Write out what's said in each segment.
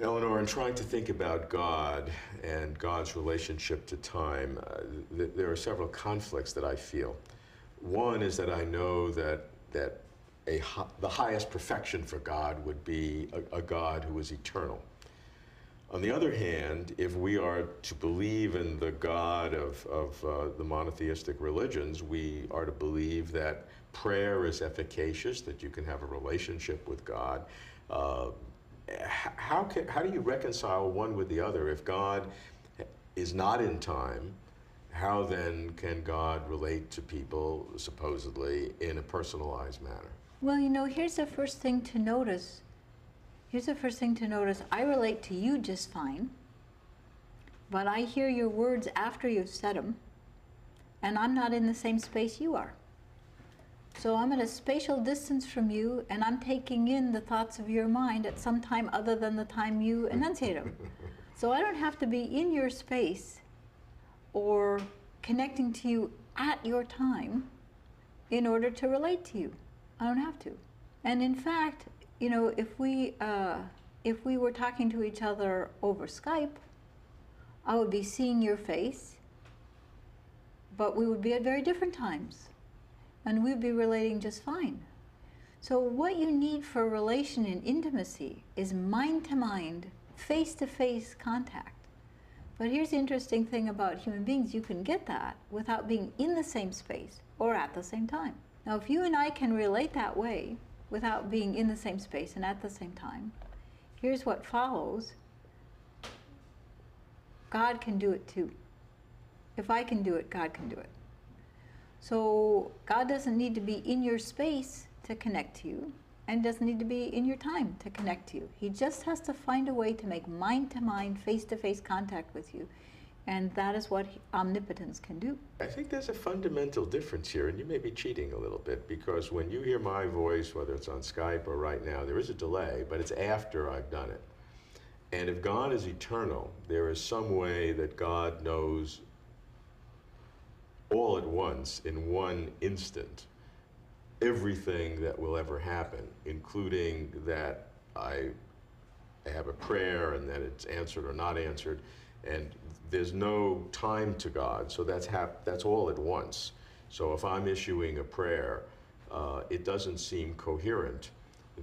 Eleanor, in trying to think about God and God's relationship to time, there are several conflicts that I feel. One is that I know that the highest perfection for God would be a God who is eternal. On the other hand, if we are to believe in the God of the monotheistic religions, we are to believe that prayer is efficacious, that you can have a relationship with God. Uh, how do you reconcile one with the other? If God is not in time, how then can God relate to people, supposedly, in a personalized manner? Well, here's the first thing to notice. I relate to you just fine, but I hear your words after you've said them, and I'm not in the same space you are. So I'm at a spatial distance from you, and I'm taking in the thoughts of your mind at some time other than the time you enunciate them. So I don't have to be in your space or connecting to you at your time in order to relate to you. I don't have to. And in fact, if we were talking to each other over Skype, I would be seeing your face, but we would be at very different times, and we'd be relating just fine. So what you need for relation and intimacy is mind-to-mind, face-to-face contact. But here's the interesting thing about human beings: you can get that without being in the same space or at the same time. Now, if you and I can relate that way without being in the same space and at the same time, here's what follows. God can do it too. If I can do it, God can do it. So God doesn't need to be in your space to connect to you, and doesn't need to be in your time to connect to you. He just has to find a way to make mind-to-mind, face-to-face contact with you. And that is what omnipotence can do. I think there's a fundamental difference here, and you may be cheating a little bit, because when you hear my voice, whether it's on Skype or right now, there is a delay, but it's after I've done it. And if God is eternal, there is some way that God knows all at once, in one instant, everything that will ever happen, including that I have a prayer and that it's answered or not answered. And there's no time to God, so that's all at once. So if I'm issuing a prayer, it doesn't seem coherent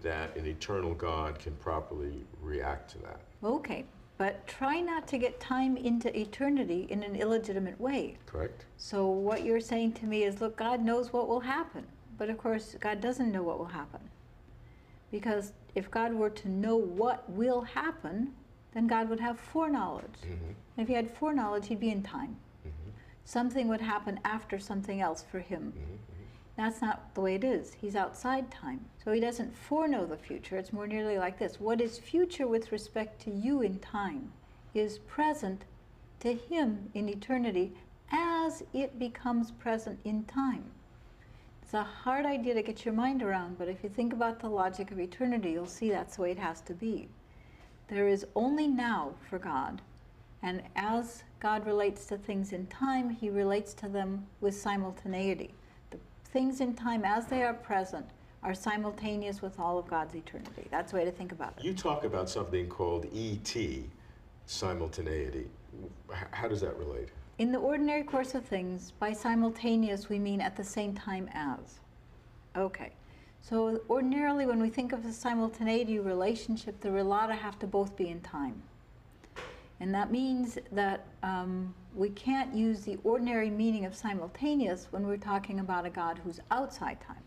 that an eternal God can properly react to that. Okay, but try not to get time into eternity in an illegitimate way. Correct. So what you're saying to me is, look, God knows what will happen. But of course, God doesn't know what will happen. Because if God were to know what will happen, then God would have foreknowledge. Mm-hmm. And if he had foreknowledge, he'd be in time. Mm-hmm. Something would happen after something else for him. Mm-hmm. That's not the way it is. He's outside time. So he doesn't foreknow the future. It's more nearly like this. What is future with respect to you in time is present to him in eternity as it becomes present in time. It's a hard idea to get your mind around, but if you think about the logic of eternity, you'll see that's the way it has to be. There is only now for God, and as God relates to things in time, he relates to them with simultaneity. The things in time as they are present are simultaneous with all of God's eternity. That's the way to think about it. You talk about something called ET, simultaneity. How does that relate? In the ordinary course of things, by simultaneous we mean at the same time as. Okay. So ordinarily when we think of the simultaneity relationship, the relata have to both be in time. And that means that we can't use the ordinary meaning of simultaneous when we're talking about a God who's outside time.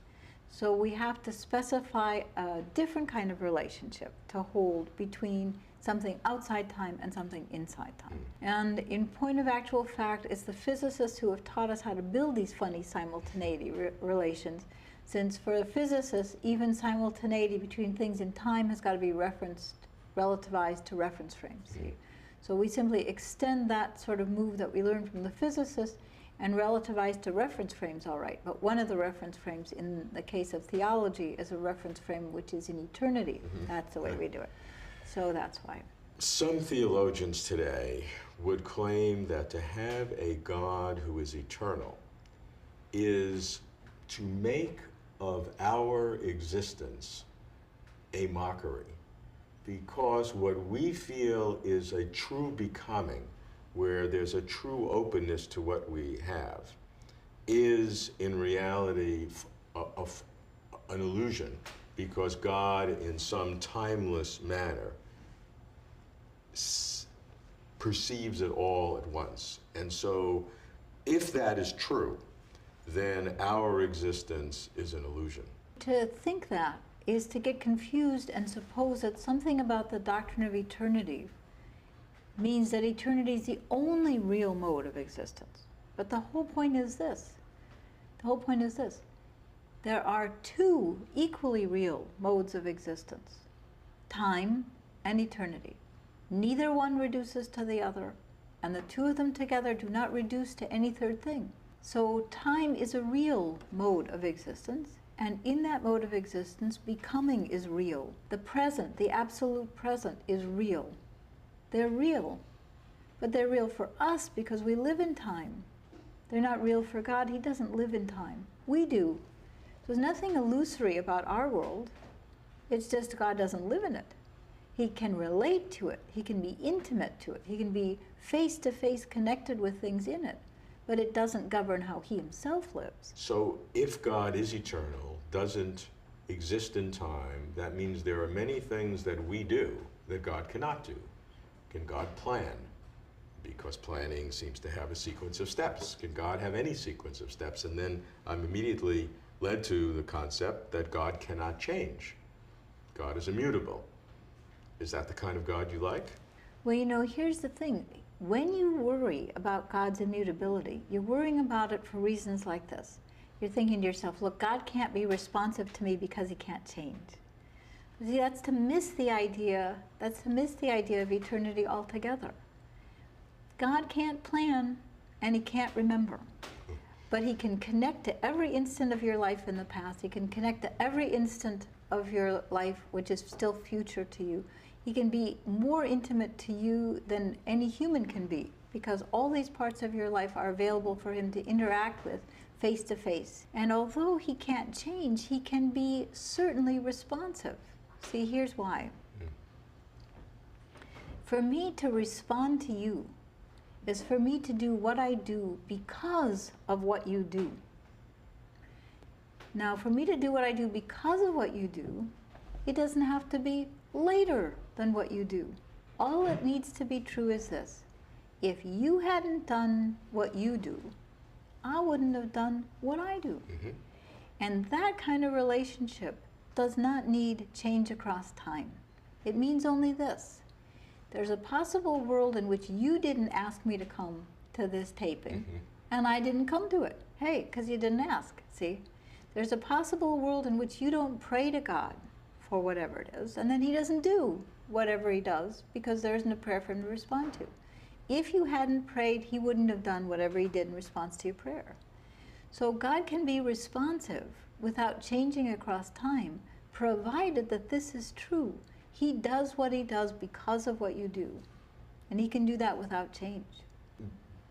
So we have to specify a different kind of relationship to hold between something outside time and something inside time. And in point of actual fact, it's the physicists who have taught us how to build these funny simultaneity relations, since for the physicists, even simultaneity between things in time has got to be relativized to reference frames. So we simply extend that sort of move that we learned from the physicists and relativize to reference frames, all right. But one of the reference frames in the case of theology is a reference frame which is in eternity. That's the way we do it. So that's why. Some theologians today would claim that to have a God who is eternal is to make of our existence a mockery. because what we feel is a true becoming, where there's a true openness to what we have, is in reality an illusion, because God, in some timeless manner, perceives it all at once. And so, if that is true, then our existence is an illusion. To think that is to get confused and suppose that something about the doctrine of eternity means that eternity is the only real mode of existence. But the whole point is this. The whole point is this. There are two equally real modes of existence, time and eternity. Neither one reduces to the other, and the two of them together do not reduce to any third thing. So time is a real mode of existence, and in that mode of existence, becoming is real. The present, the absolute present, is real. They're real, but they're real for us because we live in time. They're not real for God. He doesn't live in time. We do. So there's nothing illusory about our world. It's just God doesn't live in it. He can relate to it. He can be intimate to it. He can be face-to-face connected with things in it. But it doesn't govern how he himself lives. So if God is eternal, doesn't exist in time, that means there are many things that we do that God cannot do. Can God plan? Because planning seems to have a sequence of steps. Can God have any sequence of steps? And then I'm immediately led to the concept that God cannot change. God is immutable. Is that the kind of God you like? Well, you know, here's the thing. When you worry about God's immutability, you're worrying about it for reasons like this. You're thinking to yourself, look, God can't be responsive to me because he can't change. See, that's to miss the idea of eternity altogether. God can't plan and he can't remember. But he can connect to every instant of your life in the past. He can connect to every instant of your life which is still future to you. He can be more intimate to you than any human can be, because all these parts of your life are available for him to interact with face to face. And although he can't change, he can be certainly responsive. See, here's why. For me to respond to you is for me to do what I do because of what you do. Now, for me to do what I do because of what you do, it doesn't have to be later than what you do. All that needs to be true is this. If you hadn't done what you do, I wouldn't have done what I do. And that kind of relationship does not need change across time. It means only this. There's a possible world in which you didn't ask me to come to this taping, and I didn't come to it. Hey, because you didn't ask, see? There's a possible world in which you don't pray to God for whatever it is, and then he doesn't do whatever he does because there isn't a prayer for him to respond to. If you hadn't prayed, he wouldn't have done whatever he did in response to your prayer. So God can be responsive without changing across time, provided that this is true. He does what he does because of what you do, and he can do that without change.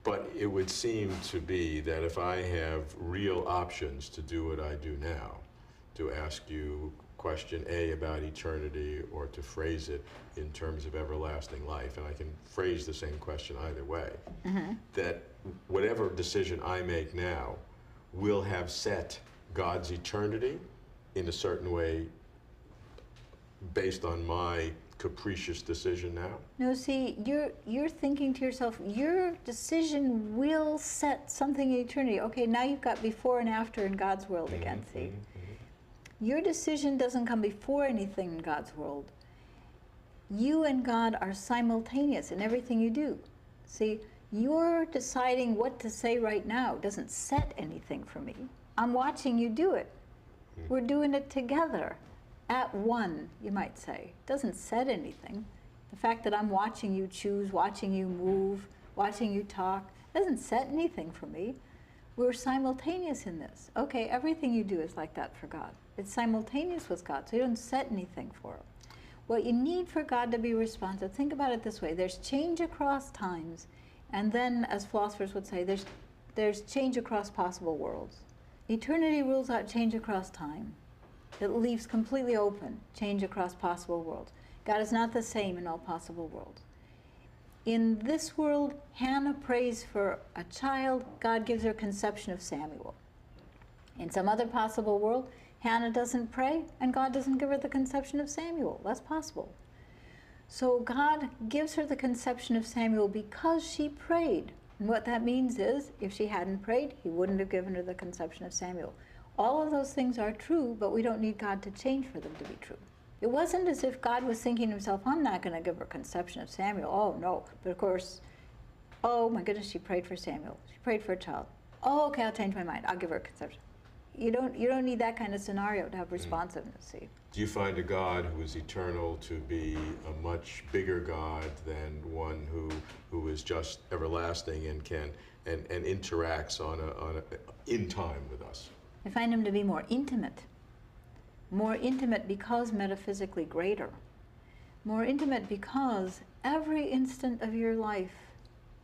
But it would seem to be that if I have real options to do what I do now, to ask you question A about eternity or to phrase it in terms of everlasting life, and I can phrase the same question either way, that whatever decision I make now will have set God's eternity in a certain way based on my capricious decision now? No, see, you're thinking to yourself, your decision will set something in eternity. Okay, now you've got before and after in God's world again, see? Your decision doesn't come before anything in God's world. You and God are simultaneous in everything you do. See, you're deciding what to say right now doesn't set anything for me. I'm watching you do it. We're doing it together. At one, you might say. Doesn't set anything. The fact that I'm watching you choose, watching you move, watching you talk, doesn't set anything for me. We're simultaneous in this. Okay, everything you do is like that for God. It's simultaneous with God, so you don't set anything for him. What you need for God to be responsive, think about it this way. There's change across times, and then, as philosophers would say, there's change across possible worlds. Eternity rules out change across time. It leaves completely open change across possible worlds. God is not the same in all possible worlds. In this world, Hannah prays for a child. God gives her conception of Samuel. In some other possible world, Hannah doesn't pray, and God doesn't give her the conception of Samuel. That's possible. So God gives her the conception of Samuel because she prayed. And what that means is, if she hadn't prayed, he wouldn't have given her the conception of Samuel. All of those things are true, but we don't need God to change for them to be true. It wasn't as if God was thinking to himself, I'm not going to give her conception of Samuel. Oh, no. But of course, oh my goodness, she prayed for Samuel. She prayed for a child. Oh, okay, I'll change my mind. I'll give her conception. You don't need that kind of scenario to have responsiveness, see. Do you find a God who is eternal to be a much bigger God than one who is just everlasting and can and interacts in time with us? I find him to be more intimate because metaphysically greater, more intimate because every instant of your life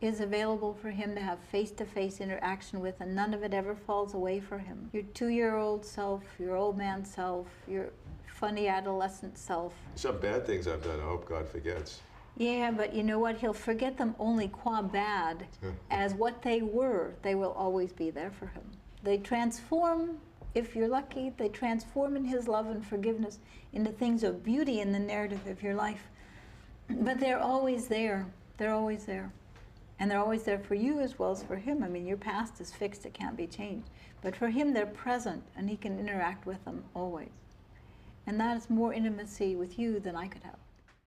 is available for him to have face-to-face interaction with, and none of it ever falls away for him. Your 2-year-old self, your old man self, your funny adolescent self. Some bad things I've done, I hope God forgets. Yeah, but you know what? He'll forget them only qua bad. As what they were, they will always be there for him. They transform, if you're lucky, they transform in his love and forgiveness into things of beauty in the narrative of your life. But they're always there. They're always there. And they're always there for you as well as for him. I mean, your past is fixed, it can't be changed. But for him, they're present, and he can interact with them always. And that is more intimacy with you than I could have.